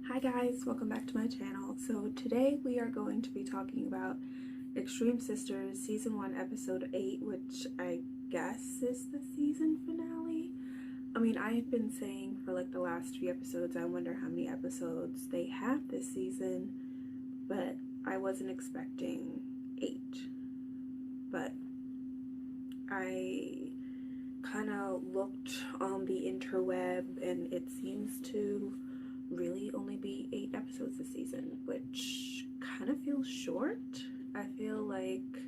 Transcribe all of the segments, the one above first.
Hi guys, welcome back to my channel. So today we are going to be talking about Extreme Sisters Season 1 Episode 8, which I guess is the season finale. I mean, I've been saying for like the last few episodes, I wonder how many episodes they have this season, but I wasn't expecting 8. But I kind of looked on the interweb and it seems to really only be 8 episodes this season, which kind of feels short. I feel like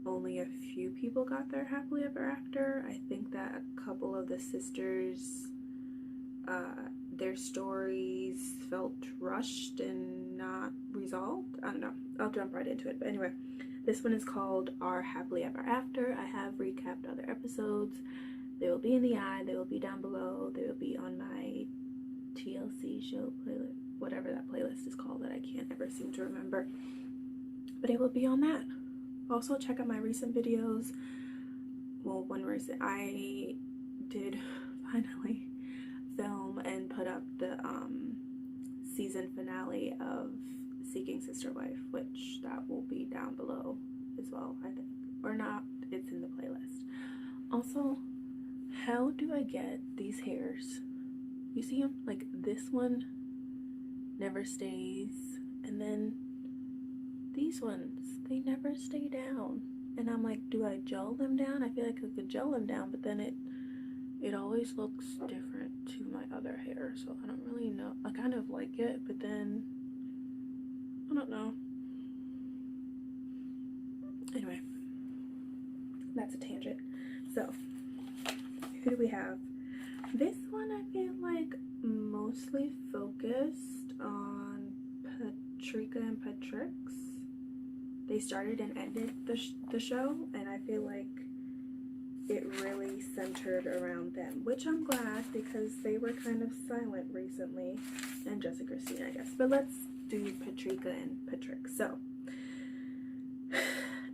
only a few people got their happily ever after. I think that a couple of the sisters, their stories felt rushed and not resolved. I don't know, I'll jump right into it. But anyway, this one is called Our Happily Ever After. I have recapped other episodes. They will be in the eye, they will be down below, they will be on my TLC show playlist, whatever that playlist is called that I can't ever seem to remember, but it will be on that. Also check out my recent videos. Well, one recent, I did finally film and put up the season finale of Seeking Sister Wife, which that will be down below as well, I think, or not, it's in the playlist. Also, how do I get these hairs? You see them? Like this one never stays, and then these ones, they never stay down. And I'm like, do I gel them down? I feel like I could gel them down, but then it always looks different to my other hair, so I don't really know. I kind of like it, but then I don't know. Anyway, that's a tangent. So who do we have? This one I feel like mostly focused on Patricka and Patrick. They started and ended the show, and I feel like it really centered around them, which I'm glad because they were kind of silent recently, and Jess and Christina, I guess. But let's do Patricka and Patrick. So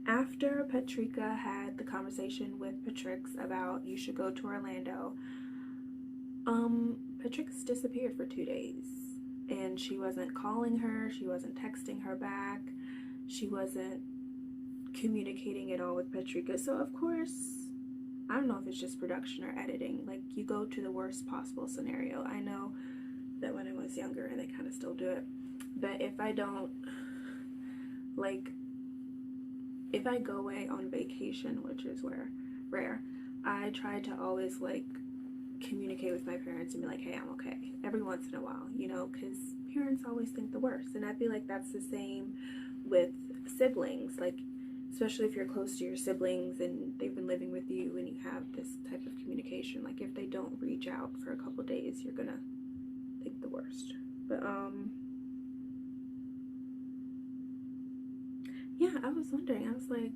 after Patricka had the conversation with Patrick about you should go to Orlando, Patrick's disappeared for 2 days, and she wasn't calling her, she wasn't texting her back, she wasn't communicating at all with Patricka. So of course, I don't know if it's just production or editing, like you go to the worst possible scenario. I know that when I was younger, and they kind of still do it, but if I don't, like, if I go away on vacation, which is rare, I try to always like communicate with my parents and be like, hey, I'm okay, every once in a while, you know, because parents always think the worst. And I feel like that's the same with siblings, like especially if you're close to your siblings and they've been living with you and you have this type of communication, like if they don't reach out for a couple days, you're gonna think the worst. But yeah, I was wondering, I was like,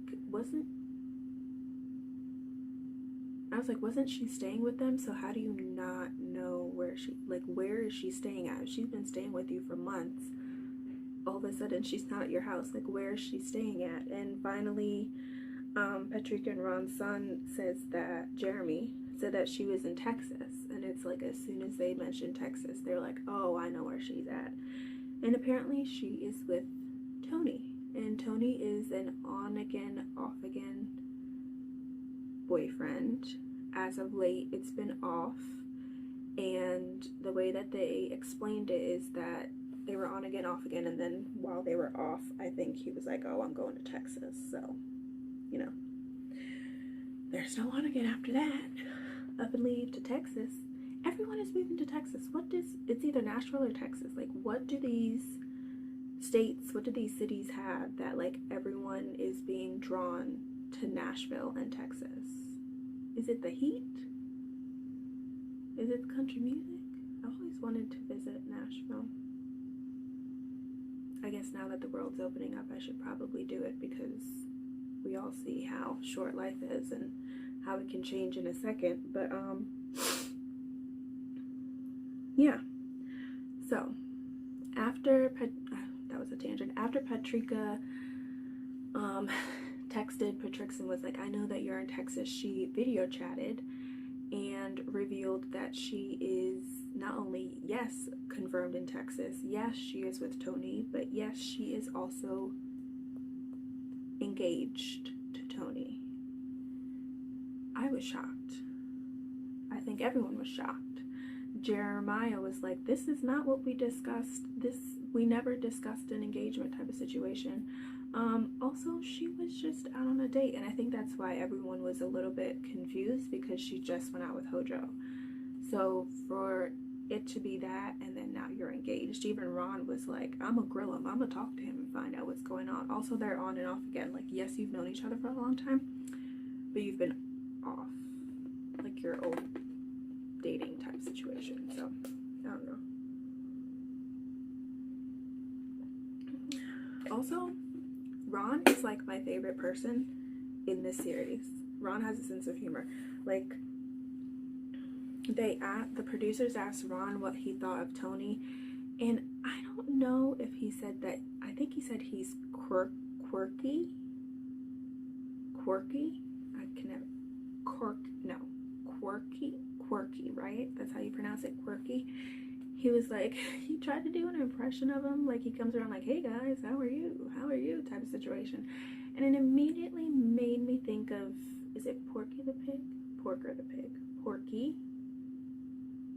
wasn't she staying with them? So how do you not know where is she staying at? She's been staying with you for months. All of a sudden she's not at your house. Like, where is she staying at? And finally, Patricka and Ron's son Jeremy said that she was in Texas. And it's like, as soon as they mentioned Texas, they're like, oh, I know where she's at. And apparently she is with Tony. And Tony is an on-again, off-again boyfriend. As of late, it's been off, and the way that they explained it is that they were on again, off again, and then while they were off, I think he was like, oh, I'm going to Texas. So, you know, there's no on again after that. Up and leave to Texas. Everyone is moving to Texas. It's either Nashville or Texas. Like, what do these cities have that like everyone is being drawn to Nashville and Texas? Is it the heat? Is it the country music? I've always wanted to visit Nashville. I guess now that the world's opening up, I should probably do it because we all see how short life is and how it can change in a second. But yeah. So after that was a tangent. After Patricka texted Patrick and was like, I know that you're in Texas, she video chatted and revealed that she is not only, yes, confirmed in Texas, yes, she is with Tony, but yes, she is also engaged to Tony. I was shocked. I think everyone was shocked. Jeremiah was like, this is not what we discussed. We never discussed an engagement type of situation. Also, she was just out on a date, and I think that's why everyone was a little bit confused, because she just went out with Hojo. So for it to be that, and then now you're engaged, even Ron was like, I'm gonna grill him, I'm gonna talk to him and find out what's going on. Also, they're on and off again. Like, yes, you've known each other for a long time, but you've been off, like your old dating type situation. So I don't know. Also, Ron is like my favorite person in this series. Ron has a sense of humor. Like, the producers asked Ron what he thought of Tony, and I don't know if he said that. I think he said he's quirky. I can never quirky, right? That's how you pronounce it, quirky. He was like, he tried to do an impression of him, like he comes around like, hey guys, how are you type of situation, and it immediately made me think of, is it Porky the Pig? Porker the Pig. Porky.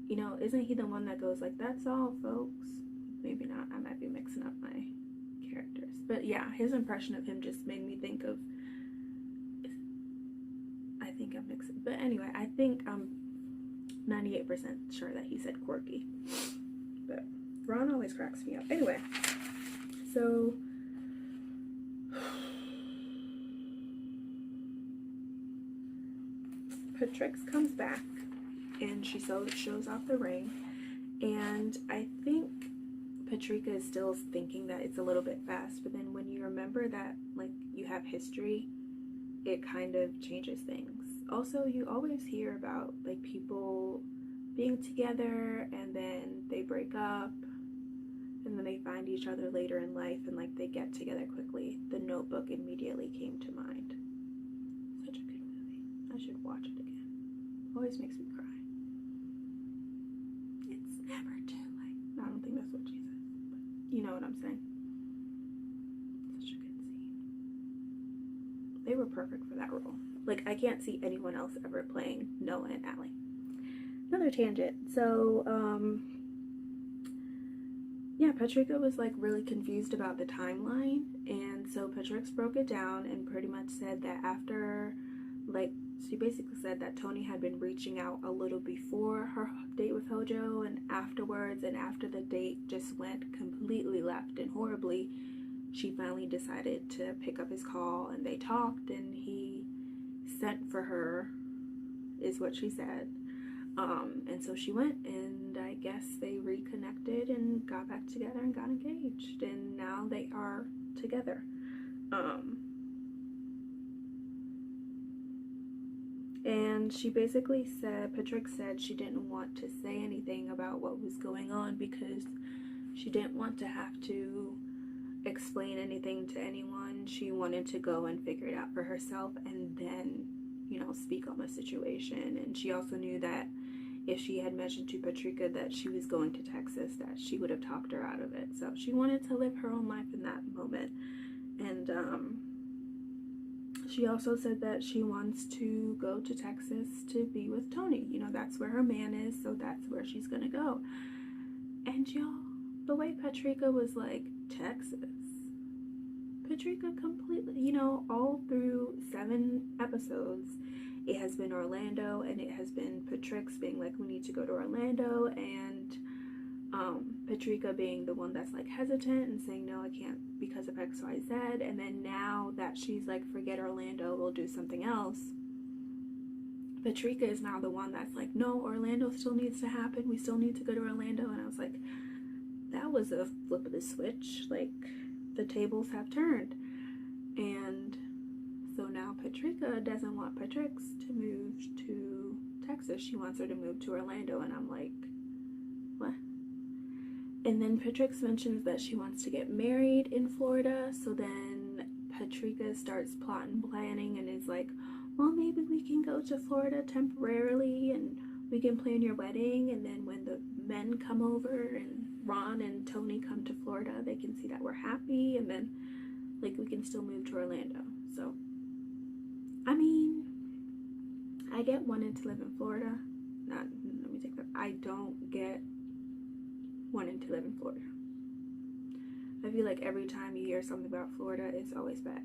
You know, isn't he the one that goes like, that's all folks? Maybe not, I might be mixing up my characters, but yeah, his impression of him just made me think of, I think I'm mixing, but anyway, I think I'm 98% sure that he said quirky, but Ron always cracks me up. Anyway, so Patricka comes back and she shows off the ring, and I think Patricka is still thinking that it's a little bit fast, but then when you remember that, like, you have history, it kind of changes things. Also, you always hear about, like, people being together and then they break up and then they find each other later in life and, like, they get together quickly. The Notebook immediately came to mind. Such a good movie. I should watch it again. Always makes me cry. It's never too late. I don't think that's what she says, but you know what I'm saying. Such a good scene. They were perfect for that role. Like, I can't see anyone else ever playing Noah and Allie. Another tangent. So, yeah, Patricka was, like, really confused about the timeline, and so Patricka broke it down and pretty much said that after, like, she basically said that Tony had been reaching out a little before her date with Hojo, and afterwards, and after the date just went completely left and horribly, she finally decided to pick up his call, and they talked, and he sent for her, is what she said. And so she went, and I guess they reconnected and got back together and got engaged, and now they are together. And she basically said, Patricka said she didn't want to say anything about what was going on because she didn't want to have to explain anything to anyone. She wanted to go and figure it out for herself and then, you know, speak on the situation. And she also knew that if she had mentioned to Patricka that she was going to Texas, that she would have talked her out of it. So she wanted to live her own life in that moment. And she also said that she wants to go to Texas to be with Tony. You know, that's where her man is, so that's where she's gonna go. And y'all, the way Patricka was like, Texas. Patricka completely, you know, all through 7 episodes, it has been Orlando, and it has been Patricka being like, we need to go to Orlando, and Patricka being the one that's like hesitant and saying, no, I can't because of XYZ. And then now that she's like, forget Orlando, we'll do something else, Patricka is now the one that's like, no, Orlando still needs to happen, we still need to go to Orlando. And I was like, that was a flip of the switch. Like, the tables have turned. And so now Patricka doesn't want Patricka to move to Texas. She wants her to move to Orlando. And I'm like, what? And then Patricka mentions that she wants to get married in Florida. So then Patricka starts plotting, planning, and is like, well, maybe we can go to Florida temporarily and we can plan your wedding, and then when the men come over and Ron and Tony come to Florida, they can see that we're happy, and then like we can still move to Orlando. So I mean, I get wanting to live in Florida. Let me take that. I don't get wanting to live in Florida. I feel like every time you hear something about Florida, it's always bad.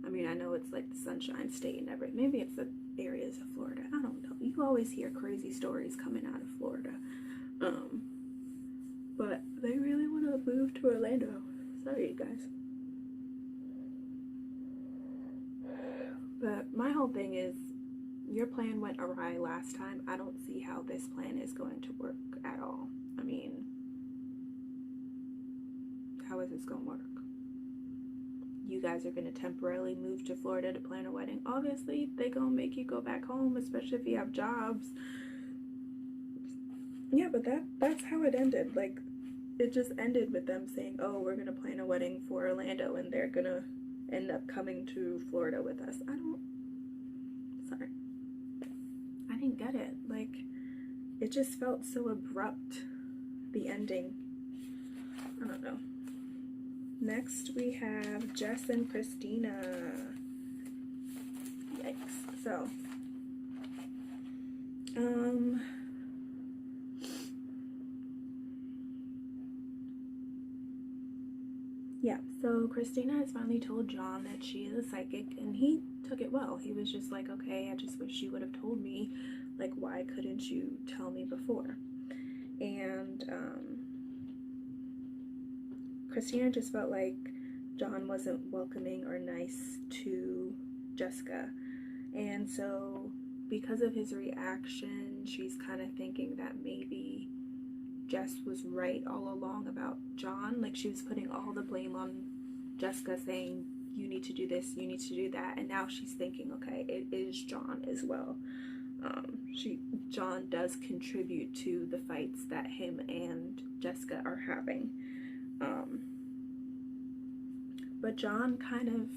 I mean, I know it's like the Sunshine State and everything. Maybe it's the areas of Florida. I don't know. You always hear crazy stories coming out of Florida. But they really want to move to Orlando. Sorry, you guys. But my whole thing is, your plan went awry last time. I don't see how this plan is going to work at all. I mean, how is this going to work? You guys are going to temporarily move to Florida to plan a wedding. Obviously, they going to make you go back home, especially if you have jobs. Yeah, but that's how it ended. Like, it just ended with them saying, oh, we're going to plan a wedding for Orlando, and they're going to end up coming to Florida with us. Sorry. I didn't get it. Like, it just felt so abrupt, the ending. I don't know. Next, we have Jess and Christina. Yikes. So, yeah, so Christina has finally told John that she is a psychic, and he took it well. He was just like, okay, I just wish you would have told me. Like, why couldn't you tell me before? And, Christina just felt like John wasn't welcoming or nice to Jessica. And so because of his reaction, she's kind of thinking that maybe Jess was right all along about John. Like, she was putting all the blame on Jessica, saying, you need to do this, you need to do that. And now she's thinking, okay, it is John as well. John does contribute to the fights that him and Jessica are having. But John kind of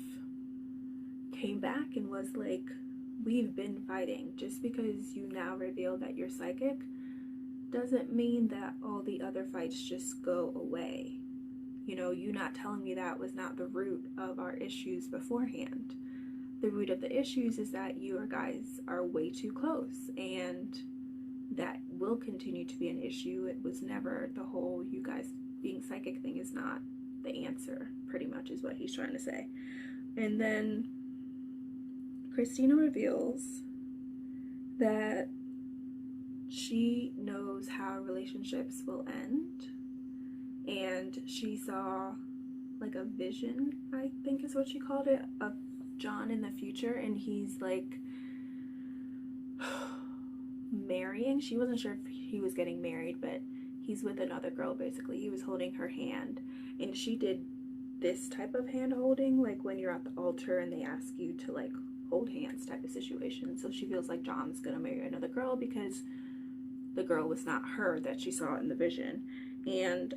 came back and was like, we've been fighting. Just because you now reveal that you're psychic doesn't mean that all the other fights just go away. You know, you not telling me that was not the root of our issues beforehand. The root of the issues is that you guys are way too close, and that will continue to be an issue. It was never the whole you guys being psychic thing is not the answer, pretty much is what he's trying to say. And then Christina reveals that she knows how relationships will end, and she saw like a vision, I think is what she called it, of John in the future, and he's like marrying. She wasn't sure if he was getting married, but he's with another girl basically. He was holding her hand, and she did this type of hand holding, like when you're at the altar and they ask you to like hold hands type of situation. So she feels like John's gonna marry another girl because the girl was not her that she saw in the vision. And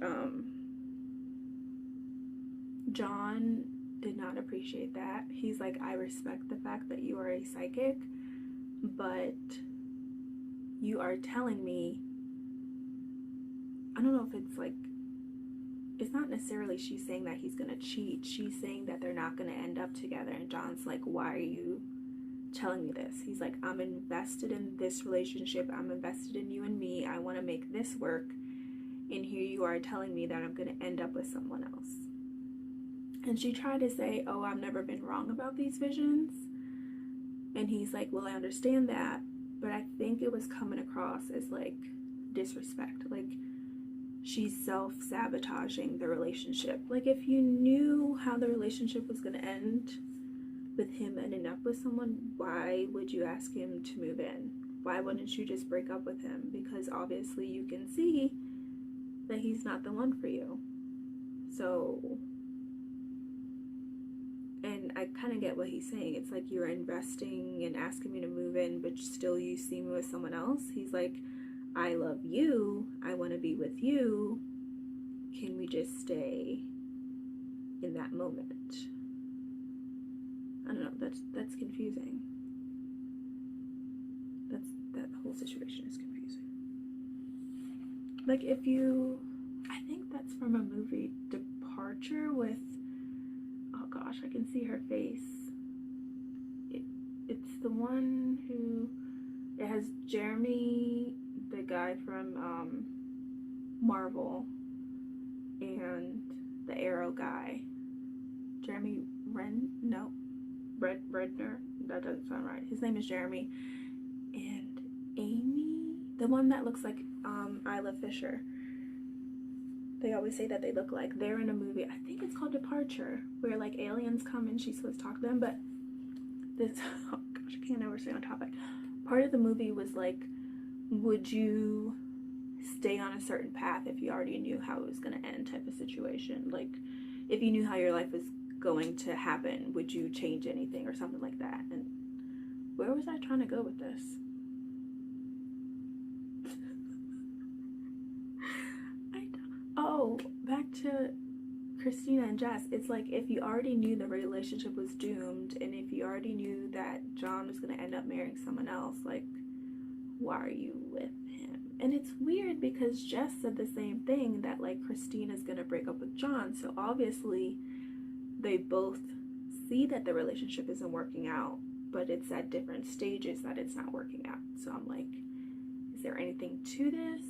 John did not appreciate that. He's like, I respect the fact that you are a psychic, but you are telling me, I don't know if it's like, it's not necessarily she's saying that he's gonna cheat. She's saying that they're not gonna end up together. And John's like, why are you telling me this? He's like, I'm invested in this relationship. I'm invested in you and me. I want to make this work. And here you are telling me that I'm gonna end up with someone else. And she tried to say, oh, I've never been wrong about these visions. And he's like, well, I understand that, but I think it was coming across as like disrespect. Like, she's self-sabotaging the relationship. Like, if you knew how the relationship was going to end with him ending up with someone, why would you ask him to move in? Why wouldn't you just break up with him? Because obviously you can see that he's not the one for you. So, and I kind of get what he's saying. It's like, you're investing and asking me to move in, but still you see me with someone else. He's like, I love you, I want to be with you, can we just stay in that moment? I don't know, that's confusing. That whole situation is confusing. Like, if you, I think that's from a movie, Departure, with, oh gosh, I can see her face. It's the one who, it has Jeremy, the guy from Marvel, and the Arrow guy. Jeremy Redner? That doesn't sound right. His name is Jeremy. And Amy, the one that looks like Isla Fisher. They always say that they look like. They're in a movie, I think it's called Departure, where like aliens come and she's supposed to talk to them, but this, oh gosh, I can't ever stay on topic. Part of the movie was like, would you stay on a certain path if you already knew how it was going to end, type of situation? Like, if you knew how your life was going to happen, would you change anything or something like that? And where was I trying to go with this? Oh, back to Christina and Jess. It's like, if you already knew the relationship was doomed, and if you already knew that John was going to end up marrying someone else, like, why are you with him? And it's weird because Jess said the same thing, that like Christina's going to break up with John. So obviously they both see that the relationship isn't working out, but it's at different stages that it's not working out. So I'm like, is there anything to this?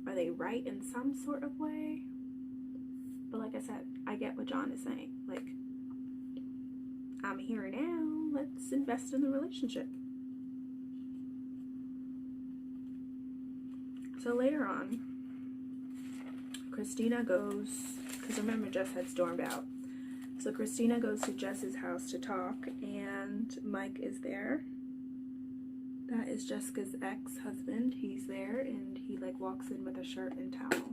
Are they right in some sort of way? But like I said, I get what John is saying. Like, I'm here now, let's invest in the relationship. So later on, Christina goes, because remember Jess had stormed out. So Christina goes to Jess's house to talk, and Mike is there. That is Jessica's ex-husband. He's there, and he like walks in with a shirt and towel.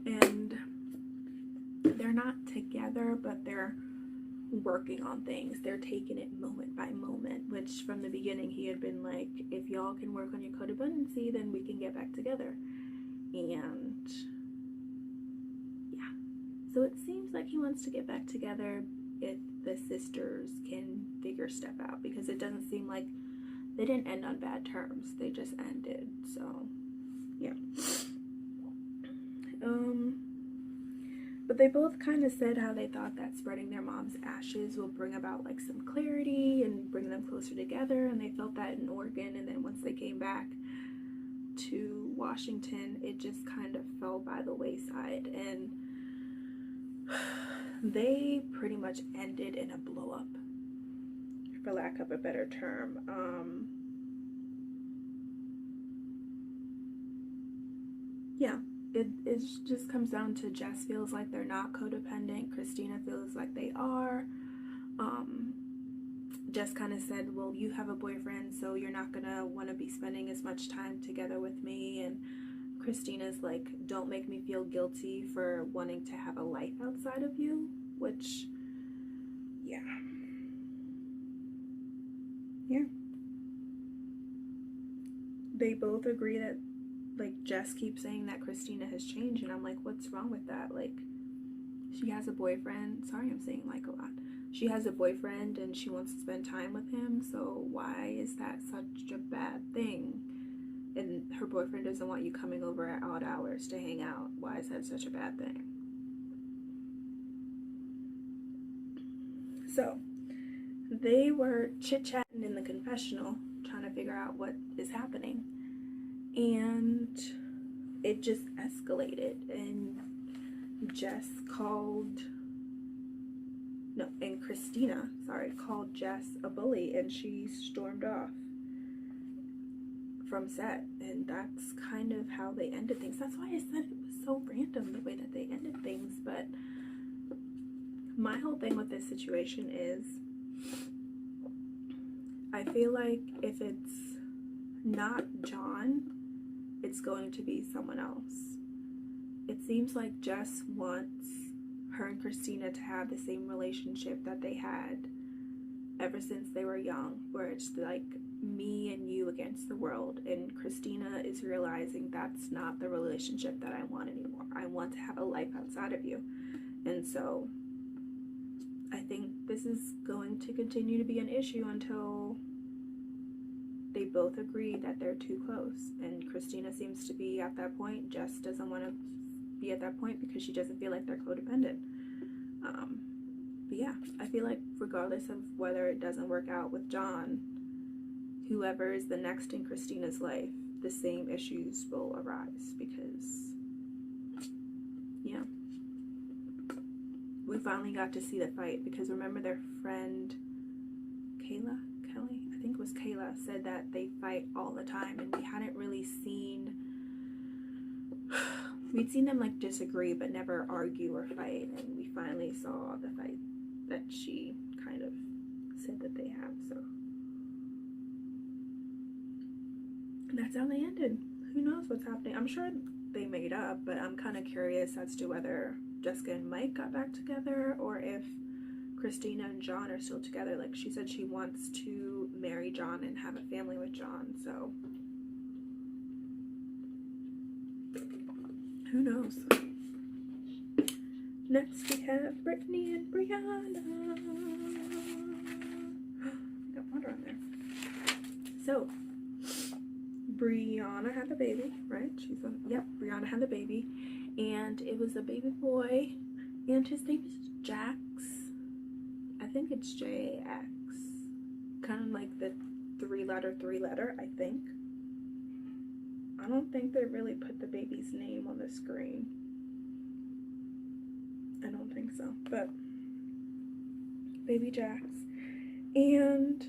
And they're not together, but they're working on things. They're taking it moment by moment, which from the beginning he had been like, if y'all can work on your codependency, then we can get back together. And yeah, so it seems like he wants to get back together if the sisters can figure stuff out, because it doesn't seem like they didn't end on bad terms, they just ended. So yeah. But they both kind of said how they thought that spreading their mom's ashes will bring about like some clarity and bring them closer together, and they felt that in Oregon. And then once they came back to Washington, it just kind of fell by the wayside, and they pretty much ended in a blow up, for lack of a better term. Yeah. It just comes down to Jess feels like they're not codependent. Christina feels like they are. Jess kind of said, well, you have a boyfriend, so you're not gonna want to be spending as much time together with me. And Christina's like, don't make me feel guilty for wanting to have a life outside of you, which, yeah. They both agree that, like, Jess keeps saying that Christina has changed, and I'm like, what's wrong with that? Like, she has a boyfriend. Sorry, I'm saying like a lot. She has a boyfriend and she wants to spend time with him, so why is that such a bad thing? And her boyfriend doesn't want you coming over at odd hours to hang out. Why is that such a bad thing? So they were chit-chatting in the confessional, trying to figure out what is happening. And it just escalated, and Christina called Jess a bully, and she stormed off from set. And that's kind of how they ended things. That's why I said it was so random the way that they ended things. But my whole thing with this situation is, I feel like if it's not John, it's going to be someone else. It seems like Jess wants her and Christina to have the same relationship that they had ever since they were young, where it's like me and you against the world, and Christina is realizing that's not the relationship that I want anymore. I want to have a life outside of you. And so I think this is going to continue to be an issue until they both agree that they're too close. And Christina seems to be at that point. Jess doesn't want to be at that point because she doesn't feel like they're codependent. But yeah, I feel like regardless of whether it doesn't work out with John, whoever is the next in Christina's life, the same issues will arise because, yeah. We finally got to see the fight because remember their friend Kelly, I think it was Kayla, said that they fight all the time, and we hadn't really seen, we'd seen them like disagree but never argue or fight, and we finally saw the fight that she kind of said that they have. So and that's how they ended. Who knows what's happening? I'm sure they made up, but I'm kind of curious as to whether Jessica and Mike got back together or if Christina and John are still together. Like she said she wants to marry John and have a family with John, so who knows. Next we have Brittany and Brianna. Got water on there. So Brianna had the baby, right? Brianna had the baby, and it was a baby boy, and his name is Jax. I think it's JX, kind of like the three letter, I think. I don't think they really put the baby's name on the screen. I don't think so, but baby Jax. And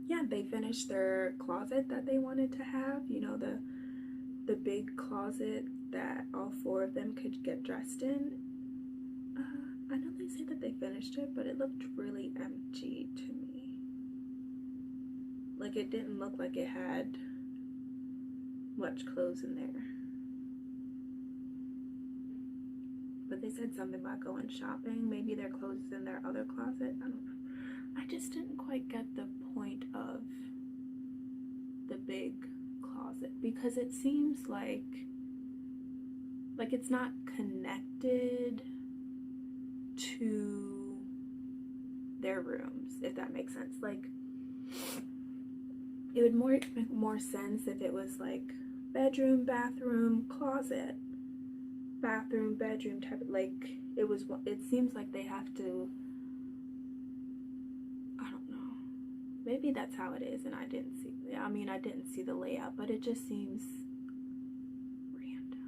yeah, they finished their closet that they wanted to have, you know, the big closet that all four of them could get dressed in. I know they said that they finished it, but it looked really empty to me. Like it didn't look like it had much clothes in there. But they said something about going shopping. Maybe their clothes is in their other closet. I don't know. I just didn't quite get the point of the big closet because it seems like it's not connected to their rooms, if that makes sense. Like it would make more sense if it was like bedroom, bathroom, closet, bathroom, bedroom type of, like it seems like they have to, I don't know, maybe that's how it is and I didn't see the layout, but it just seems random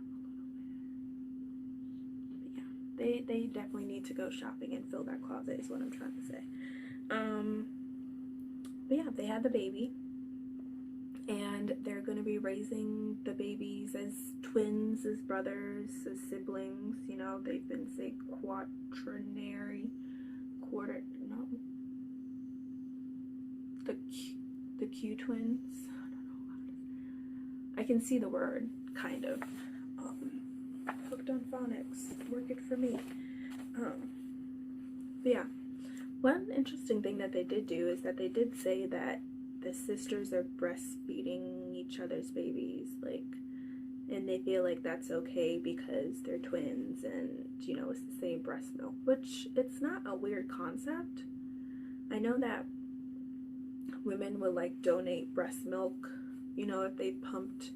a little bit. But yeah, they definitely need to go shopping and fill that closet is what I'm trying to say. But yeah, they had the baby and they're going to be raising the babies as twins, as brothers, as siblings. You know, they've been, say, the Q twins. I don't know how it is. I can see the word, kind of. Hooked on phonics, work it for me. But yeah, one interesting thing that they did do is that they did say that the sisters are breastfeeding each other's babies, like, and they feel like that's okay because they're twins and, you know, it's the same breast milk, which it's not a weird concept. I know that women will like donate breast milk, you know, if they pumped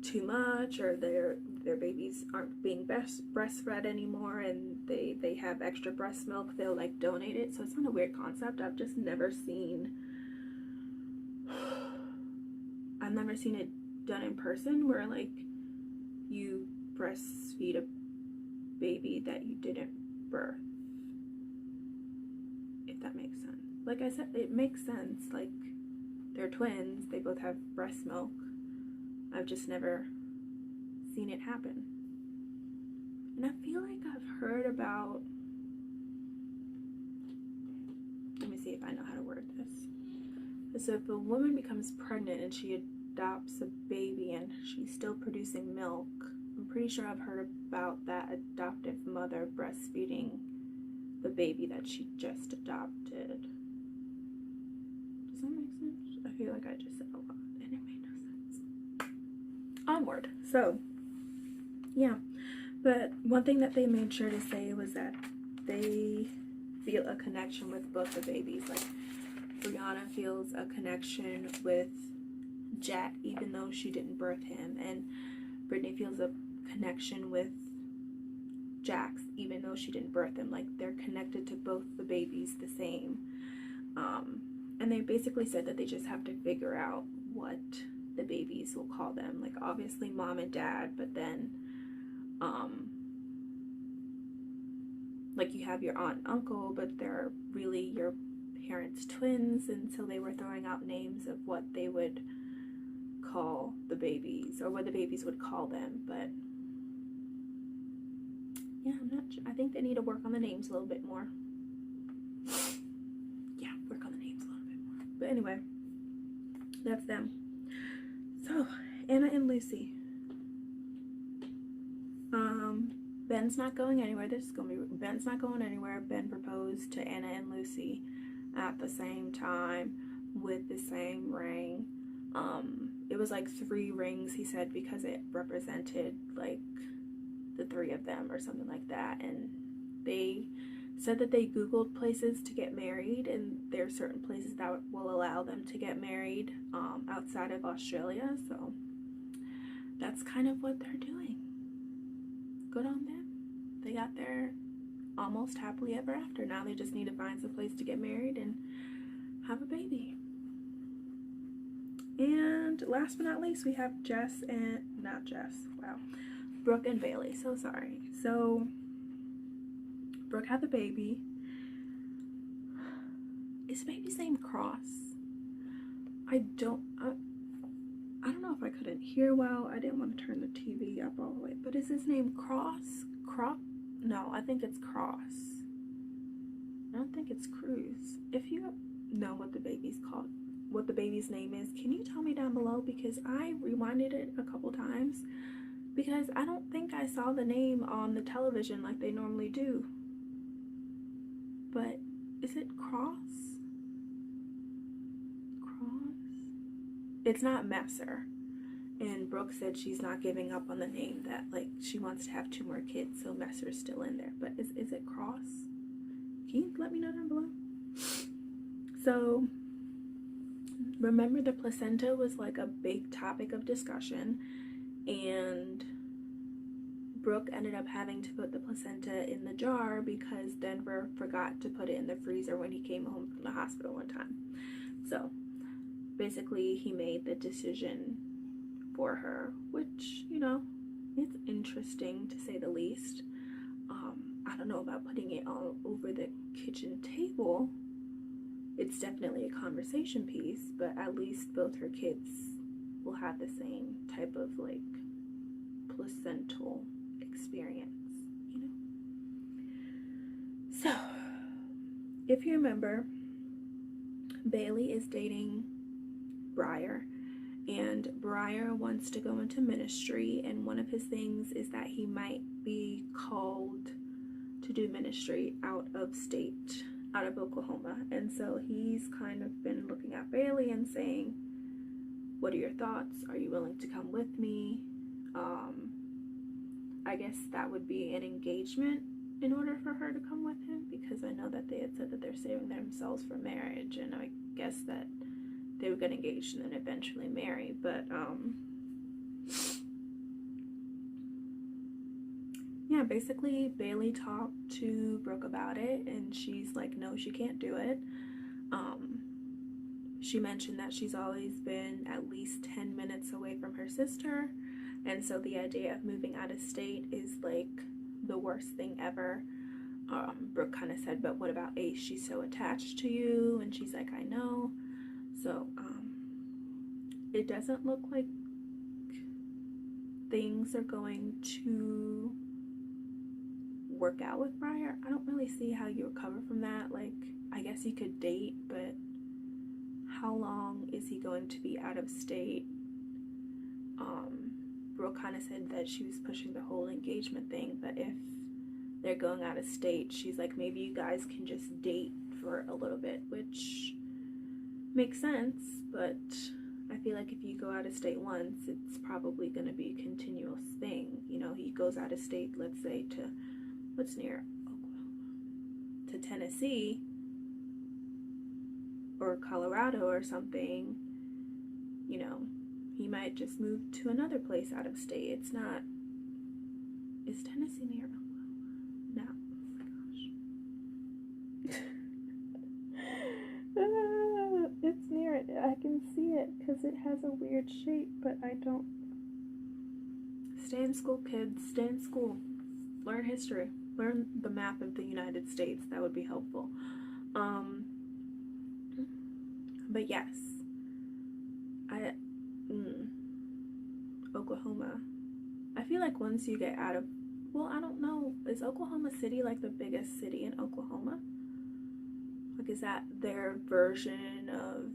too much or their babies aren't being breastfed anymore and they have extra breast milk, they'll like donate it. So it's not a weird concept. I've never seen it done in person where like you breastfeed a baby that you didn't birth, if that makes sense. Like I said, it makes sense. Like, they're twins, they both have breast milk. I've just never seen it happen. And I feel like I've heard about, let me see if I know how to word this. So if a woman becomes pregnant and she adopts a baby and she's still producing milk, I'm pretty sure I've heard about that adoptive mother breastfeeding the baby that she just adopted. that make sense? I feel like I just said a lot and it made no sense. Onward. So, yeah. But one thing that they made sure to say was that they feel a connection with both the babies. Like, Brianna feels a connection with Jack, even though she didn't birth him. And Brittany feels a connection with Jax, even though she didn't birth him. Like, they're connected to both the babies the same. And they basically said that they just have to figure out what the babies will call them. Like, obviously mom and dad, but then like, you have your aunt and uncle, but they're really your parents' twins, and so they were throwing out names of what they would call the babies, or what the babies would call them. But yeah, I'm not sure. I think they need to work on the names a little bit more. Yeah, work on the names a little bit more. But anyway, that's them. So, Anna and Lucy. Ben's not going anywhere. Ben's not going anywhere. Ben proposed to Anna and Lucy at the same time with the same ring. It was like 3 rings, he said, because it represented like the 3 of them or something like that. And they said that they Googled places to get married, and there are certain places that will allow them to get married outside of Australia. So that's kind of what they're doing. Good on them. They got their almost happily ever after. Now they just need to find some place to get married and have a baby. And last but not least, we have Brooke and Bailey. So sorry. So Brooke had the baby. Is the baby's name Cross? I don't know if I couldn't hear well. I didn't want to turn the TV up all the way. But is his name Cross? No, I think it's Cross. I don't think it's Cruz. If you know what the baby's called, what the baby's name is, can you tell me down below? Because I rewinded it a couple times, because I don't think I saw the name on the television like they normally do. But is it Cross? It's not Messer. And Brooke said she's not giving up on the name, that like she wants to have 2 more kids, so Messer's still in there. But is it Cross? Can you let me know down below? So remember, the placenta was like a big topic of discussion, and Brooke ended up having to put the placenta in the jar because Denver forgot to put it in the freezer when he came home from the hospital one time. So basically he made the decision for her, which, you know, it's interesting to say the least. I don't know about putting it all over the kitchen table. It's definitely a conversation piece, but at least both her kids will have the same type of like placental experience, you know? So, if you remember, Bailey is dating Briar, and Briar wants to go into ministry, and one of his things is that he might be called to do ministry out of state, out of Oklahoma. And so he's kind of been looking at Bailey and saying, what are your thoughts? Are you willing to come with me? I guess that would be an engagement in order for her to come with him, because I know that they had said that they're saving themselves for marriage, and I guess that they would get engaged and then eventually marry. But yeah, basically Bailey talked to Brooke about it, and she's like, no, she can't do it. She mentioned that she's always been at least 10 minutes away from her sister, and so the idea of moving out of state is like the worst thing ever. Brooke kind of said, but what about Ace? She's so attached to you. And she's like, I know. So it doesn't look like things are going to work out with Briar. I don't really see how you recover from that. Like, I guess you could date, but how long is he going to be out of state? Brooke kind of said that she was pushing the whole engagement thing, but if they're going out of state, she's like, maybe you guys can just date for a little bit, which Makes sense, but I feel like if you go out of state once, it's probably going to be a continuous thing. You know, he goes out of state, let's say, to what's near Oklahoma, to Tennessee or Colorado or something. You know, he might just move to another place out of state. It's not, is Tennessee near Oklahoma? No. Oh my gosh. It's near it. I can see it because it has a weird shape, but I don't. Stay in school, kids. Stay in school. Learn history. Learn the map of the United States. That would be helpful. But yes. Oklahoma. I feel like once you get out of, well, I don't know, is Oklahoma City like the biggest city in Oklahoma? Like, is that their version of,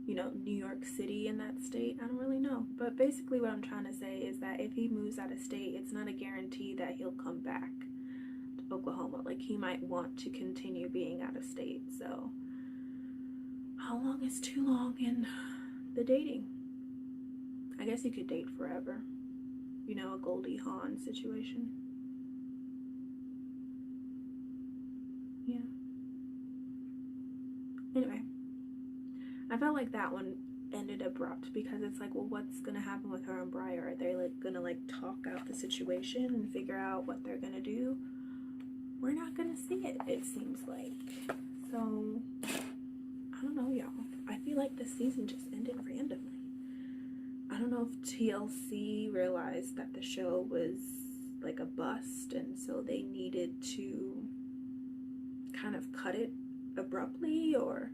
you know, New York City in that state? I don't really know. But basically what I'm trying to say is that if he moves out of state, it's not a guarantee that he'll come back to Oklahoma. Like, he might want to continue being out of state. So how long is too long in the dating? I guess you could date forever. You know, a Goldie Hawn situation. Yeah. Anyway, I felt like that one ended abrupt because it's like, well, what's gonna happen with her and Briar? Are they like gonna like talk out the situation and figure out what they're gonna do? We're not gonna see it, it seems like. So I don't know, y'all. I feel like this season just ended randomly. I don't know if TLC realized that the show was like a bust and so they needed to kind of cut it abruptly or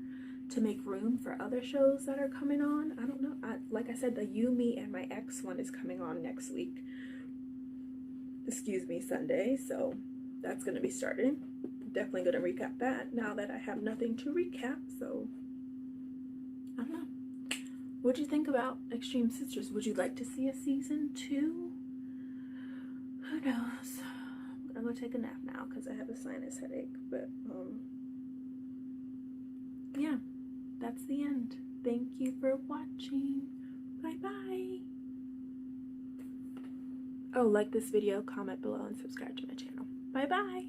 to make room for other shows that are coming on. I don't know. Like I said, the You, Me, and My Ex one is coming on next week. Excuse me, Sunday. So that's going to be starting. Definitely going to recap that now that I have nothing to recap. So I don't know. What'd you think about Extreme Sisters? Would you like to see a season 2? Who knows? I'm gonna go take a nap now because I have a sinus headache. But yeah, that's the end. Thank you for watching. Bye bye. Oh, like this video, comment below, and subscribe to my channel. Bye bye.